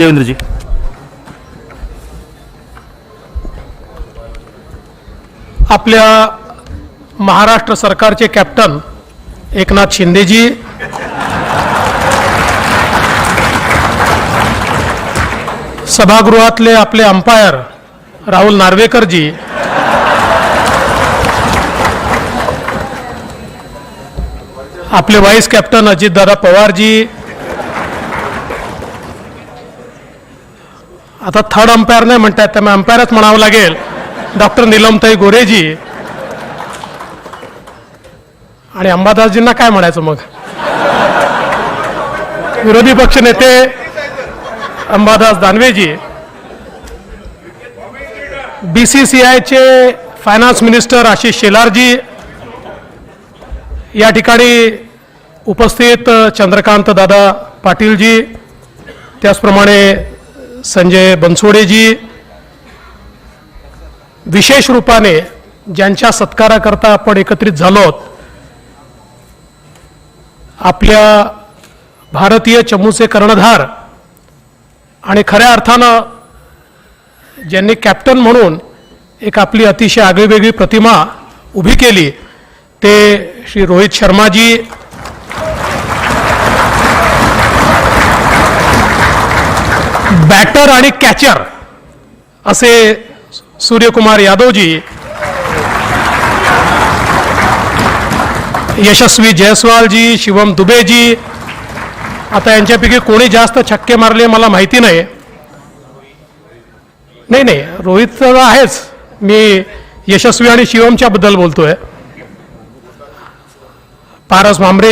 देवेंद्र जी। आपल्या महाराष्ट्र सरकारचे कॅप्टन एकनाथ शिंदेजी, सभागृहातले आपले अंपायर राहुल नार्वेकरजी, आपले व्हाईस कॅप्टन अजितदादा पवारजी, आता थर्ड अंपायर नाही म्हणतात त्यामुळे अंपायरच म्हणावं लागेल, डॉक्टर नीलमताई गोरेजी आणि अंबादासजींना काय म्हणायचं मग, विरोधी पक्ष नेते अंबादास दानवेजी, BCCIचे फायनान्स मिनिस्टर आशिष शेलारजी, या ठिकाणी उपस्थित चंद्रकांत दादा पाटीलजी, त्याचप्रमाणे संजय बनसोडेजी, विशेष रूपाने ज्यांच्या सत्काराकरता आपण एकत्रित झालोत, आपल्या भारतीय चमूचे कर्णधार आणि खऱ्या अर्थानं ज्यांनी कॅप्टन म्हणून एक आपली अतिशय आगळीवेगळी प्रतिमा उभी केली ते श्री रोहित शर्माजी, बॅटर आणि कॅचर असे सूर्यकुमार यादवजी, यशस्वी जयस्वालजी, शिवम दुबेजी, आता यांच्यापैकी कोणी जास्त छक्के मारले मला माहिती नाही. नाही रोहित तर आहेच, मी यशस्वी आणि शिवमच्या बद्दल बोलतोय. पारस भांबरे